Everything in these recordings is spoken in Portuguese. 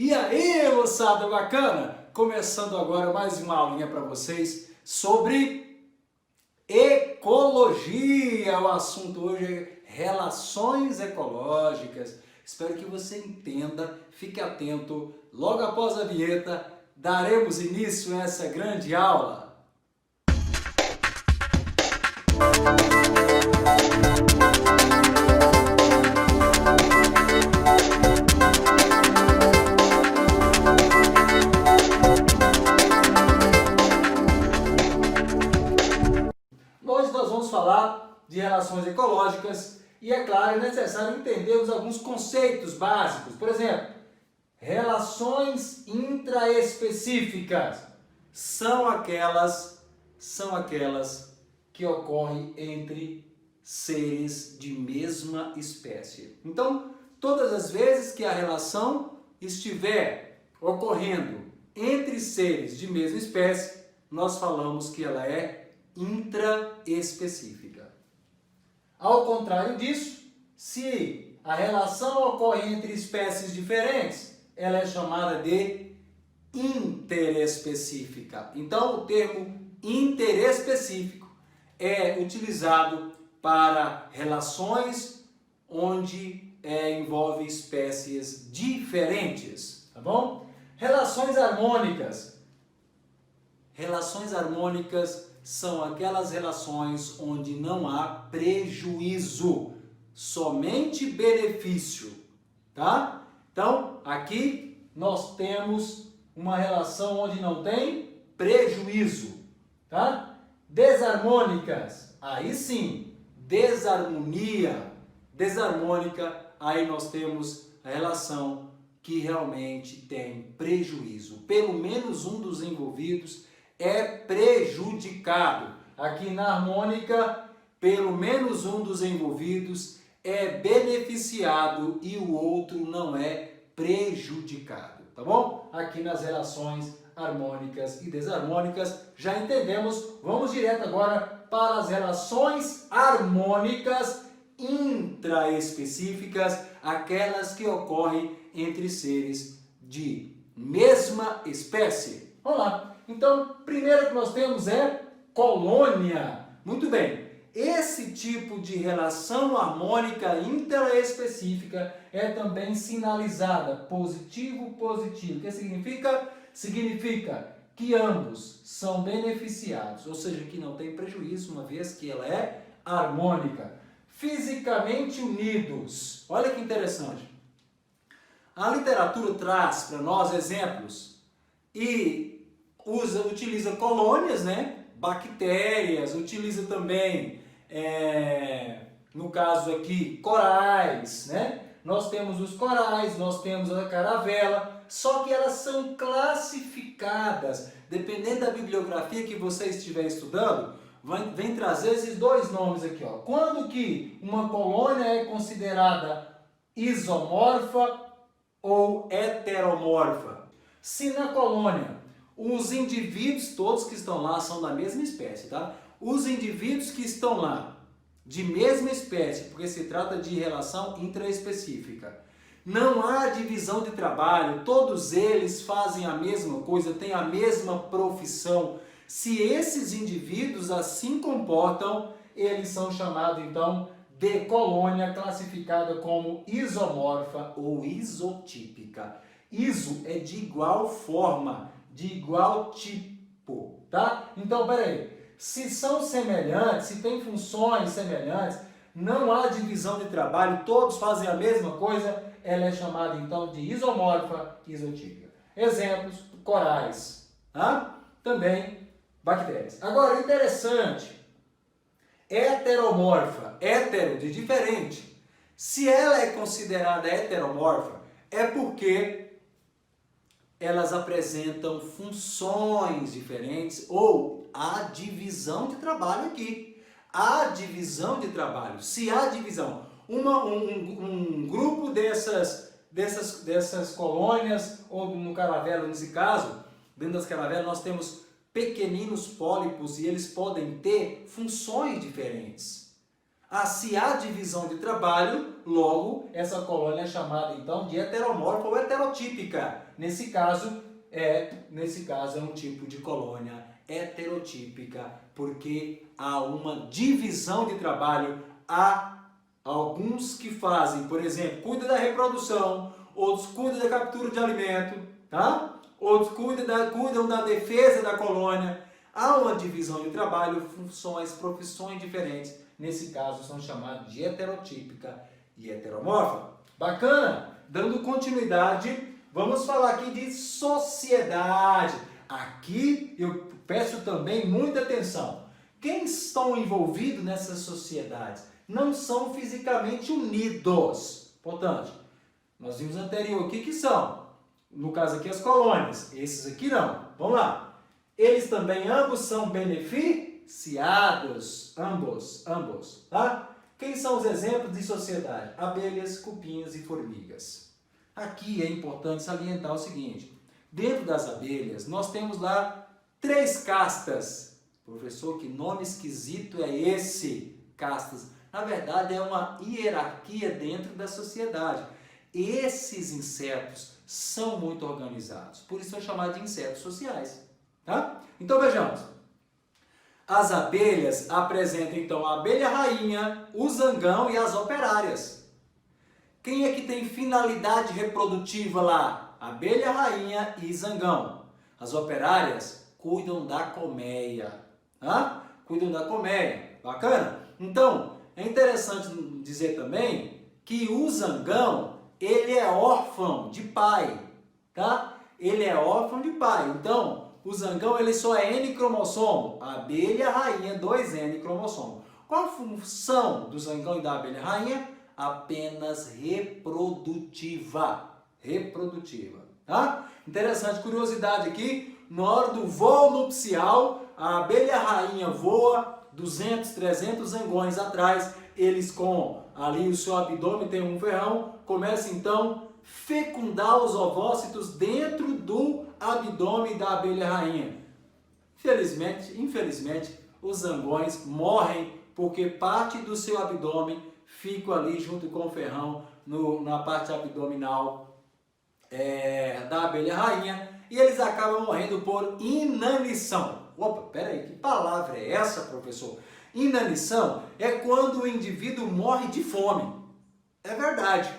E aí, moçada bacana? Começando agora mais uma aulinha para vocês sobre ecologia. O assunto hoje é relações ecológicas. Espero que você entenda, fique atento. Logo após a vinheta, daremos início a essa grande aula. Hoje nós vamos falar de relações ecológicas e, é claro, é necessário entendermos alguns conceitos básicos. Por exemplo, relações intraespecíficas são aquelas que ocorrem entre seres de mesma espécie. Então, todas as vezes que a relação estiver ocorrendo entre seres de mesma espécie, nós falamos que ela é intraespecífica. Ao contrário disso, se a relação ocorre entre espécies diferentes, ela é chamada de interespecífica. Então, o termo interespecífico é utilizado para relações onde envolve espécies diferentes, tá bom? Relações harmônicas. Relações harmônicas são aquelas relações onde não há prejuízo, somente benefício, tá? Então, aqui nós temos uma relação onde não tem prejuízo, tá? Desarmônicas, aí sim, desarmonia. Desarmônica, aí nós temos a relação que realmente tem prejuízo. Pelo menos um dos envolvidos é prejudicado. Aqui na harmônica, pelo menos um dos envolvidos é beneficiado e o outro não é prejudicado, tá bom? Aqui nas relações harmônicas e desarmônicas já entendemos. Vamos direto agora para as relações harmônicas intraespecíficas, aquelas que ocorrem entre seres de mesma espécie. Vamos lá. Então, primeiro que nós temos é colônia. Muito bem, esse tipo de relação harmônica intraespecífica é também sinalizada positivo-positivo. O que significa? Significa que ambos são beneficiados, ou seja, que não tem prejuízo, uma vez que ela é harmônica. Fisicamente unidos. Olha que interessante. A literatura traz para nós exemplos e utiliza colônias, né? Bactérias, utiliza também, no caso aqui, corais, né? Nós temos os corais, nós temos a caravela, só que elas são classificadas, dependendo da bibliografia que você estiver estudando, vem trazer esses dois nomes aqui, ó. Quando que uma colônia é considerada isomorfa ou heteromorfa? Se na colônia os indivíduos todos que estão lá são da mesma espécie, tá? Os indivíduos que estão lá de mesma espécie, porque se trata de relação intraespecífica, não há divisão de trabalho, todos eles fazem a mesma coisa, têm a mesma profissão. Se esses indivíduos assim comportam, eles são chamados então de colônia, classificada como isomorfa ou isotípica. Iso é de igual forma, de igual tipo, tá? Então, peraí, se são semelhantes, se tem funções semelhantes, não há divisão de trabalho, todos fazem a mesma coisa, ela é chamada então de isomorfa, isotípica. Exemplos, corais, tá? Também bactérias. Agora, interessante, heteromorfa, hétero de diferente. Se ela é considerada heteromorfa, é porque elas apresentam funções diferentes ou há divisão de trabalho aqui. Há divisão de trabalho. Se há divisão, um grupo dessas colônias, ou no caravela, nesse caso, dentro das caravelas nós temos pequeninos pólipos e eles podem ter funções diferentes. Se há divisão de trabalho, logo essa colônia é chamada então de heteromórfica ou heterotípica. Nesse caso é um tipo de colônia heterotípica, porque há uma divisão de trabalho. Há alguns que fazem, por exemplo, cuidam da reprodução, outros cuidam da captura de alimento, tá? Outros cuidam da defesa da colônia. Há uma divisão de trabalho, funções, profissões diferentes. Nesse caso, são chamados de heterotípica e heteromórfica. Bacana? Dando continuidade, vamos falar aqui de sociedade. Aqui eu peço também muita atenção. Quem estão envolvidos nessas sociedades não são fisicamente unidos. Portanto, nós vimos anterior aqui que são, no caso aqui, as colônias. Esses aqui não. Vamos lá. Eles também ambos são beneficiados. Ambos, tá? Quem são os exemplos de sociedade? Abelhas, cupins e formigas. Aqui é importante salientar o seguinte. Dentro das abelhas, nós temos lá 3 castas. Professor, que nome esquisito é esse? Castas. Na verdade, é uma hierarquia dentro da sociedade. Esses insetos são muito organizados. Por isso são chamados de insetos sociais. Tá? Então vejamos. As abelhas apresentam então a abelha rainha, o zangão e as operárias. Quem é que tem finalidade reprodutiva lá? Abelha rainha e zangão. As operárias cuidam da colmeia. Tá? Cuidam da colmeia. Bacana? Então, é interessante dizer também que o zangão, ele é órfão de pai. Tá? Ele é órfão de pai. Então, o zangão ele só é N cromossomo. A abelha rainha, 2 N cromossomo. Qual a função do zangão e da abelha rainha? Apenas reprodutiva. Reprodutiva. Tá? Interessante, curiosidade aqui. Na hora do voo nupcial, a abelha rainha voa 200, 300 zangões atrás. Eles com ali o seu abdômen tem um ferrão. Começam então fecundar os ovócitos dentro do abdômen da abelha rainha. Infelizmente, os zangões morrem porque parte do seu abdômen fica ali junto com o ferrão na parte abdominal da abelha rainha e eles acabam morrendo por inanição. Opa, peraí, que palavra é essa, professor? Inanição é quando o indivíduo morre de fome. É verdade.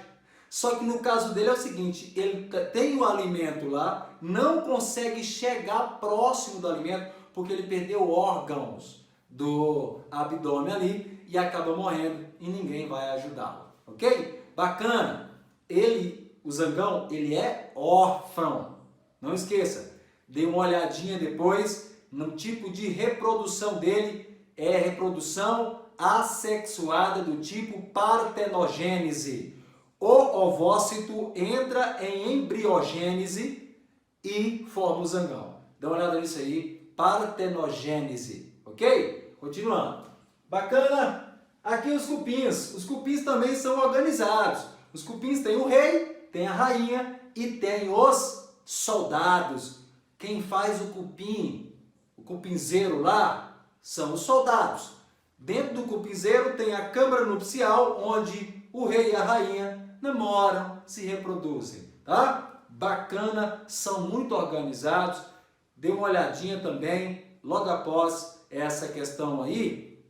Só que no caso dele é o seguinte, ele tem o alimento lá, não consegue chegar próximo do alimento porque ele perdeu órgãos do abdômen ali e acaba morrendo e ninguém vai ajudá-lo, ok? Bacana! O zangão, ele é órfão. Não esqueça, dê uma olhadinha depois no tipo de reprodução dele, é reprodução assexuada do tipo partenogênese. O ovócito entra em embriogênese e forma o zangão. Dá uma olhada nisso aí, partenogênese, ok? Continuando. Bacana? Aqui os cupins. Os cupins também são organizados. Os cupins têm o rei, tem a rainha e tem os soldados. Quem faz o cupinzeiro lá, são os soldados. Dentro do cupinzeiro tem a câmara nupcial, onde o rei e a rainha namoram, se reproduzem, tá? Bacana, são muito organizados. Dê uma olhadinha também, logo após essa questão aí,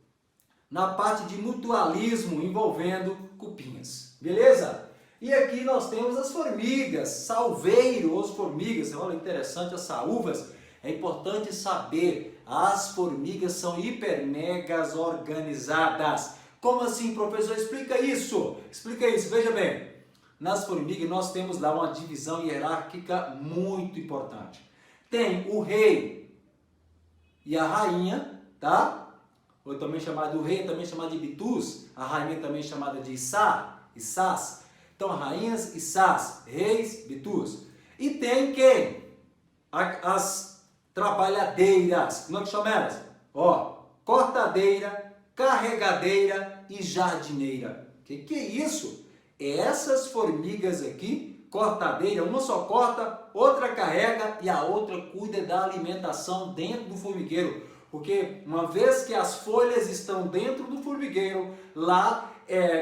na parte de mutualismo envolvendo cupins, beleza? E aqui nós temos as formigas, salveiros, formigas. Olha, interessante, as saúvas. É importante saber, as formigas são hipermegas organizadas. Como assim, professor? Explica isso. Explica isso. Veja bem, nas formigas nós temos lá uma divisão hierárquica muito importante. Tem o rei e a rainha, tá? Ou também chamado o rei, também chamado de bitus, a rainha também chamada de issás. Então, rainhas, issás, reis, bitus. E tem quem? As trabalhadeiras. Como é que chama elas? Ó, cortadeira, carregadeira e jardineira. Que é isso? Essas formigas aqui, cortadeira, uma só corta, outra carrega e a outra cuida da alimentação dentro do formigueiro. Porque uma vez que as folhas estão dentro do formigueiro, lá,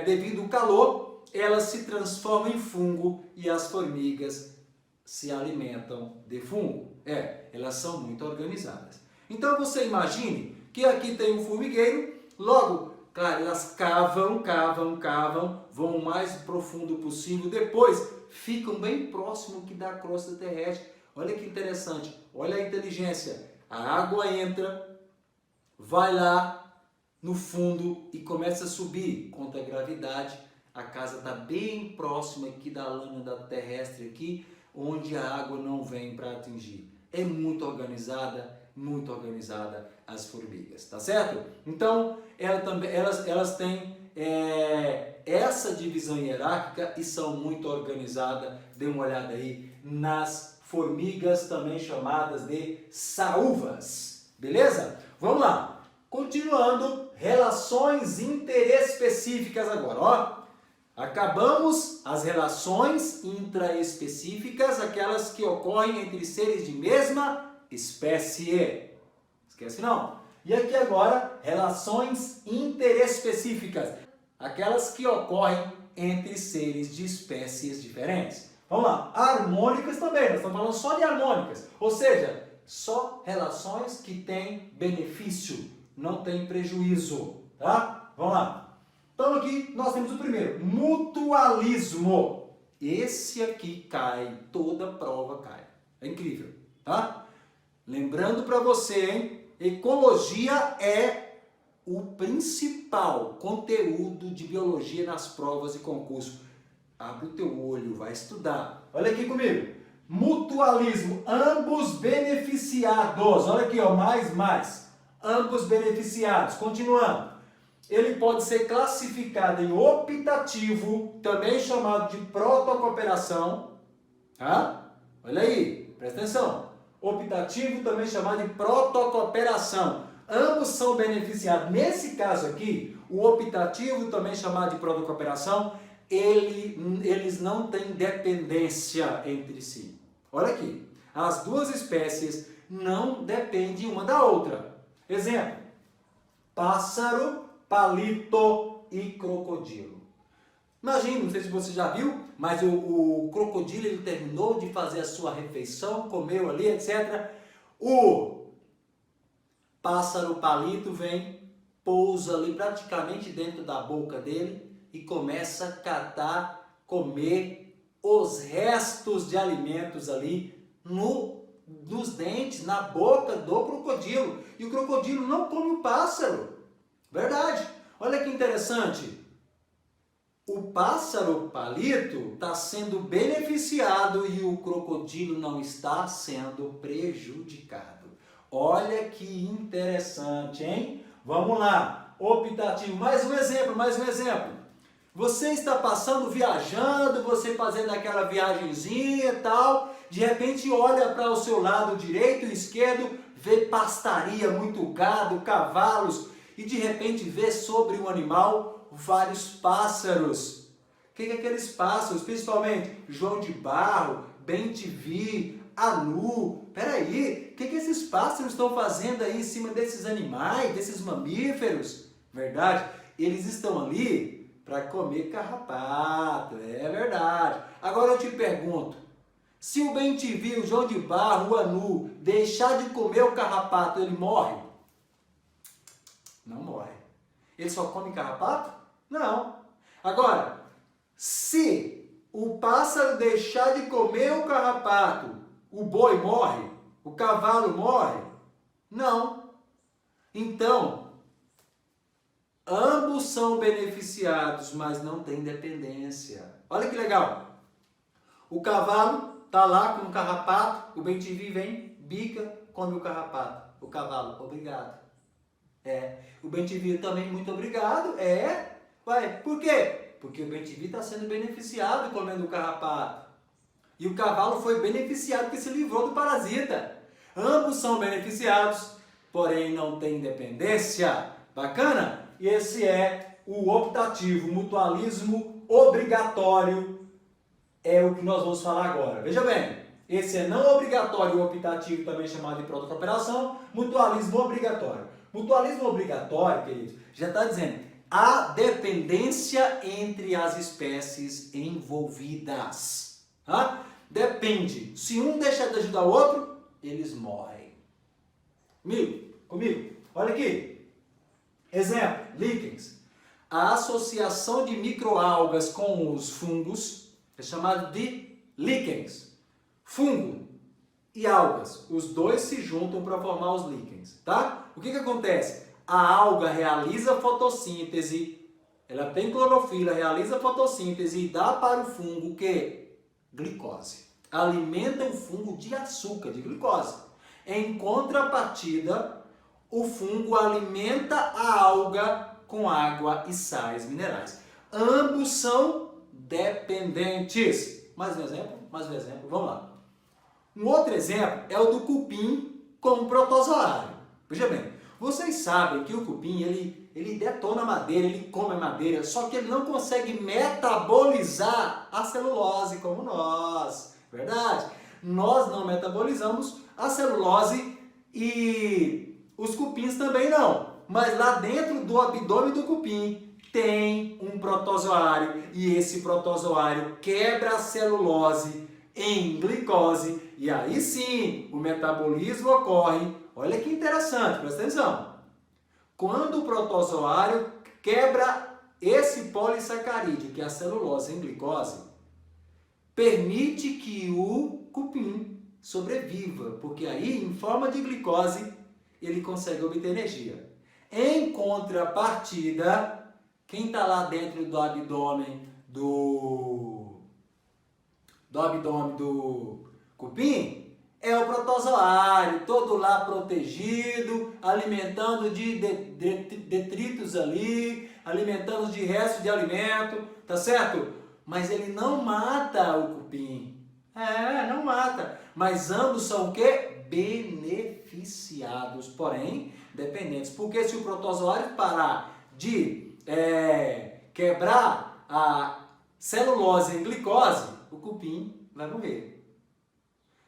devido ao calor, elas se transformam em fungo e as formigas se alimentam de fungo. Elas são muito organizadas. Então você imagine que aqui tem um formigueiro, logo, claro, elas cavam, vão o mais profundo possível, depois ficam bem próximo que da crosta terrestre. Olha que interessante, olha a inteligência. A água entra, vai lá no fundo e começa a subir contra a gravidade. A casa está bem próxima aqui da lâmina terrestre aqui, onde a água não vem para atingir. É muito organizada as formigas, tá certo? Então, elas têm essa divisão hierárquica e são muito organizadas. Dê uma olhada aí nas formigas, também chamadas de saúvas, beleza? Vamos lá, continuando, relações interespecíficas agora, ó. Acabamos as relações intraespecíficas, aquelas que ocorrem entre seres de mesma espécie. Esquece não. E aqui agora, relações interespecíficas, aquelas que ocorrem entre seres de espécies diferentes. Vamos lá, harmônicas também, nós estamos falando só de harmônicas, ou seja, só relações que têm benefício, não tem prejuízo, tá? Vamos lá. Então aqui nós temos o primeiro, mutualismo. Esse aqui cai, toda prova cai. É incrível, tá? Lembrando para você, hein? Ecologia é o principal conteúdo de biologia nas provas e concurso. Abre o teu olho, vai estudar. Olha aqui comigo. Mutualismo, ambos beneficiados. Olha aqui, ó, mais. Ambos beneficiados. Continuando. Ele pode ser classificado em optativo, também chamado de protocooperação. Tá? Olha aí, presta atenção. Optativo, também chamado de protocooperação. Ambos são beneficiados. Nesse caso aqui, o optativo, também chamado de protocooperação, eles não têm dependência entre si. Olha aqui, as duas espécies não dependem uma da outra. Exemplo, pássaro, palito e crocodilo. Imagina, não sei se você já viu, mas o crocodilo ele terminou de fazer a sua refeição, comeu ali, etc. O pássaro palito vem, pousa ali praticamente dentro da boca dele e começa a catar, comer os restos de alimentos ali nos dentes, na boca do crocodilo. E o crocodilo não come o pássaro. Verdade. Olha que interessante. O pássaro palito está sendo beneficiado e o crocodilo não está sendo prejudicado. Olha que interessante, hein? Vamos lá. Optativo. Mais um exemplo. Você está passando, viajando, você fazendo aquela viagenzinha e tal, de repente olha para o seu lado direito e esquerdo, vê pastaria, muito gado, cavalos, e de repente vê sobre um animal vários pássaros. O que é aqueles pássaros? Principalmente João de Barro, Bem-te-vi, Anu. Peraí, o que esses pássaros estão fazendo aí em cima desses animais, desses mamíferos? Verdade? Eles estão ali para comer carrapato, é verdade. Agora eu te pergunto, se o Bem-te-vi, o João de Barro, o Anu, deixar de comer o carrapato, ele morre? Não morre. Ele só come carrapato? Não. Agora, se o pássaro deixar de comer o carrapato, o boi morre? O cavalo morre? Não. Então, ambos são beneficiados, mas não têm dependência. Olha que legal. O cavalo está lá com o carrapato, o Bem-te-vi vem, bica, come o carrapato. O cavalo, obrigado. O Bem-te-vi também, muito obrigado. Por quê? Porque o Bem-te-vi está sendo beneficiado comendo o carrapato. E o cavalo foi beneficiado porque se livrou do parasita. Ambos são beneficiados, porém não têm dependência. Bacana? E esse é o optativo, mutualismo obrigatório. É o que nós vamos falar agora. Veja bem, Esse é não obrigatório optativo, também chamado de pró-cooperação. Mutualismo obrigatório. Mutualismo obrigatório, queridos, já está dizendo a dependência entre as espécies envolvidas. Tá? Depende. Se um deixar de ajudar o outro, eles morrem. Comigo. Olha aqui. Exemplo, líquens. A associação de microalgas com os fungos é chamada de líquens. Fungo e algas, os dois se juntam para formar os líquens, tá? O que acontece? A alga realiza fotossíntese, ela tem clorofila, realiza fotossíntese e dá para o fungo o quê? Glicose. Alimenta o fungo de açúcar, de glicose. Em contrapartida, o fungo alimenta a alga com água e sais minerais. Ambos são dependentes. Mais um exemplo, vamos lá. Um outro exemplo é o do cupim com o protozoário. Veja bem, vocês sabem que o cupim, ele detona madeira, ele come madeira, só que ele não consegue metabolizar a celulose como nós. Verdade? Nós não metabolizamos a celulose e os cupins também não. Mas lá dentro do abdômen do cupim tem um protozoário e esse protozoário quebra a celulose em glicose e aí sim o metabolismo ocorre. Olha que interessante, presta atenção. Quando o protozoário quebra esse polissacarídeo, que é a celulose em glicose, permite que o cupim sobreviva, porque aí, em forma de glicose, ele consegue obter energia. Em contrapartida, quem está lá dentro do abdômen do cupim é o protozoário, todo lá protegido, alimentando de detritos ali, alimentando de restos de alimento, tá certo? Mas ele não mata o cupim. Não mata. Mas ambos são o quê? Beneficiados, porém dependentes. Porque se o protozoário parar de quebrar a celulose em glicose, o cupim vai morrer.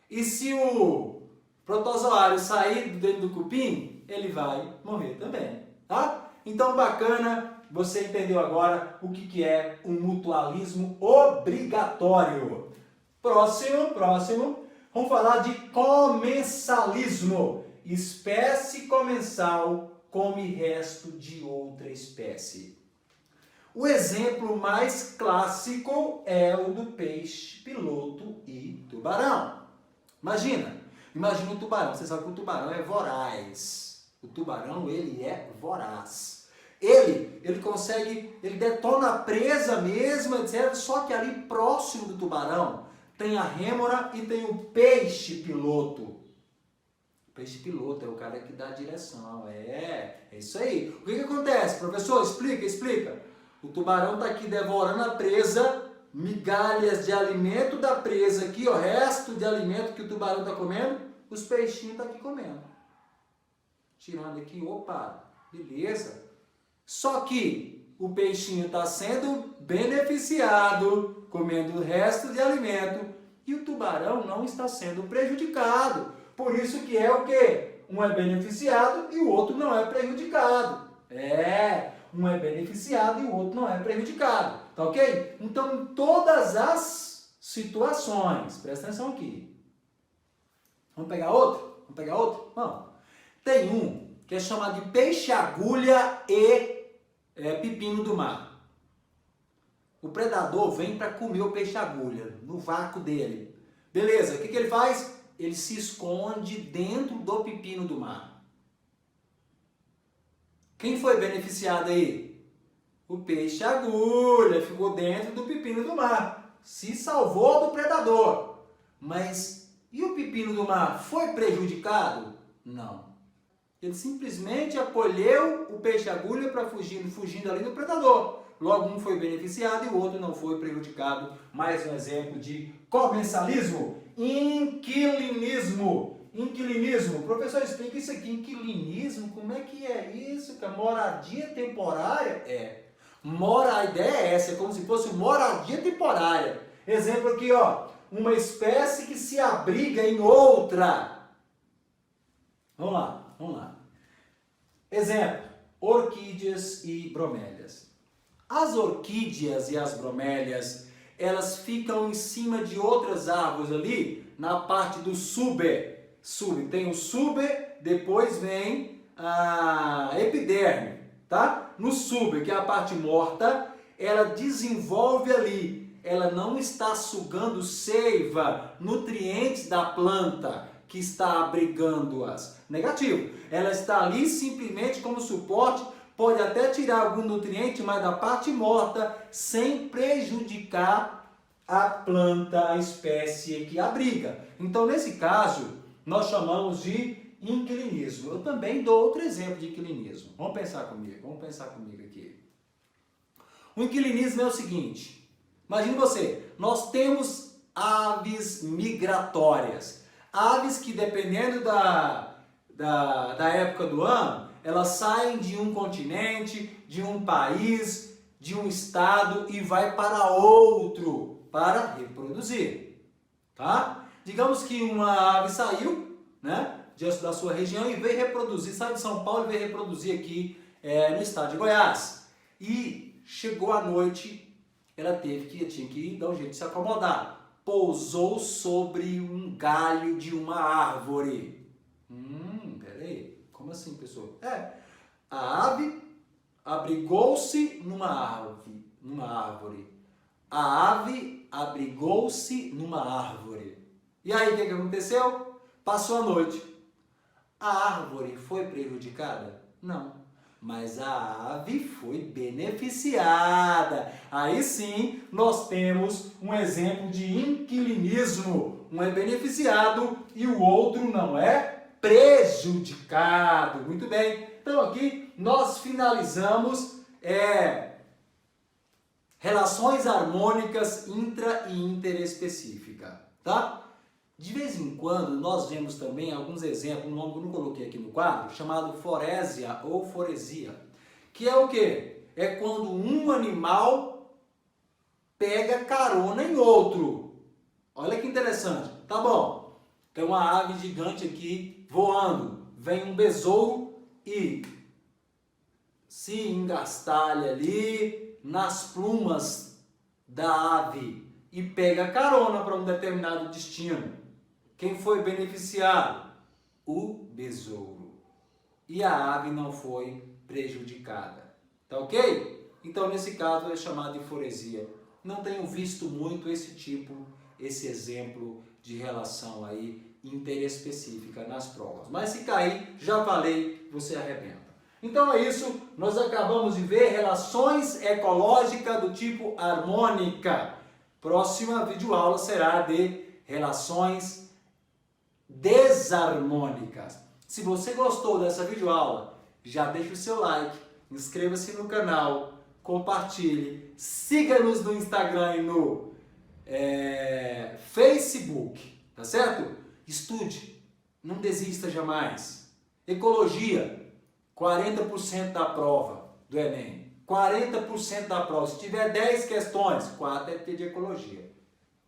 E se o protozoário sair dentro do cupim, ele vai morrer também, tá? Então, bacana, você entendeu agora o que é um mutualismo obrigatório. Próximo, vamos falar de comensalismo. Espécie comensal come resto de outra espécie. O exemplo mais clássico é o do peixe, piloto e tubarão. Imagina o tubarão. Você sabe que o tubarão é voraz. O tubarão, ele é voraz. Ele consegue, ele detona a presa mesmo, etc. Só que ali próximo do tubarão tem a rêmora e tem o peixe piloto. O peixe piloto é o cara que dá a direção. É isso aí. O que acontece? Professor, explica. O tubarão está aqui devorando a presa, migalhas de alimento da presa aqui, o resto de alimento que o tubarão está comendo, os peixinhos estão aqui comendo. Tirando aqui, opa, beleza. Só que o peixinho está sendo beneficiado, comendo o resto de alimento, e o tubarão não está sendo prejudicado. Por isso que é o quê? Um é beneficiado e o outro não é prejudicado. Um é beneficiado e o outro não é prejudicado. Tá ok? Então, em todas as situações, presta atenção aqui. Vamos pegar outro? Vamos. Tem um que é chamado de peixe-agulha e pepino do mar. O predador vem para comer o peixe-agulha no vácuo dele. Beleza, o que ele faz? Ele se esconde dentro do pepino do mar. Quem foi beneficiado aí? O peixe-agulha ficou dentro do pepino do mar. Se salvou do predador. Mas e o pepino do mar foi prejudicado? Não. Ele simplesmente acolheu o peixe-agulha para fugindo ali do predador. Logo, um foi beneficiado e o outro não foi prejudicado. Mais um exemplo de comensalismo. Inquilinismo. Professor, explica isso aqui. Inquilinismo, como é que é isso? Que a moradia temporária? A ideia é essa, é como se fosse moradia temporária. Exemplo aqui, ó. uma espécie que se abriga em outra. Vamos lá. Exemplo, orquídeas e bromélias. As orquídeas e as bromélias, elas ficam em cima de outras árvores ali, na parte do sube. Tem o sube, depois vem a epiderme, tá? No sube, que é a parte morta, ela desenvolve ali. Ela não está sugando seiva, nutrientes da planta que está abrigando-as. Negativo. Ela está ali simplesmente como suporte, pode até tirar algum nutriente, mas da parte morta, sem prejudicar a planta, a espécie que abriga. Então, nesse caso, nós chamamos de inquilinismo. Eu também dou outro exemplo de inquilinismo. Vamos pensar comigo aqui. O inquilinismo é o seguinte. Imagine você, nós temos aves migratórias. Aves que, dependendo da época do ano, elas saem de um continente, de um país, de um estado e vai para outro para reproduzir. Tá? Digamos que uma ave saiu, né, da sua região e veio reproduzir, saiu de São Paulo e veio reproduzir aqui no estado de Goiás. E chegou à noite, ela tinha que dar um jeito de se acomodar. Pousou sobre um galho de uma árvore. Peraí, como assim, pessoal? A ave abrigou-se numa árvore. A ave abrigou-se numa árvore. E aí, o que aconteceu? Passou a noite. A árvore foi prejudicada? Não. Mas a ave foi beneficiada. Aí sim, nós temos um exemplo de inquilinismo. Um é beneficiado e o outro não é prejudicado. Muito bem. Então aqui nós finalizamos relações harmônicas intra e interespecífica, tá? De vez em quando nós vemos também alguns exemplos, um nome que eu não coloquei aqui no quadro, chamado forésia ou foresia, que é o quê? É quando um animal pega carona em outro. Olha que interessante. Tá bom, tem uma ave gigante aqui voando, vem um besouro e se engastalha ali nas plumas da ave e pega carona para um determinado destino. Quem foi beneficiado? O besouro. E a ave não foi prejudicada. Tá ok? Então, nesse caso, é chamado de foresia. Não tenho visto muito esse exemplo de relação aí interespecífica nas provas. Mas se cair, já falei, você arrebenta. Então é isso, nós acabamos de ver relações ecológicas do tipo harmônica. Próxima videoaula será de relações desarmônicas. Se você gostou dessa videoaula, já deixa o seu like, inscreva-se no canal, compartilhe, siga-nos no Instagram e no Facebook, tá certo? Estude, não desista jamais. Ecologia, 40% da prova do Enem. 40% da prova. Se tiver 10 questões, 4 é de ecologia.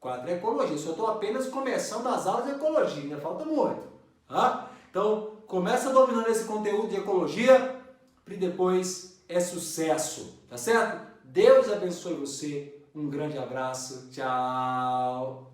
4 é ecologia. Eu só estou apenas começando as aulas de ecologia, ainda falta muito. Tá? Então, começa dominando esse conteúdo de ecologia, e depois é sucesso. Tá certo? Deus abençoe você. Um grande abraço. Tchau.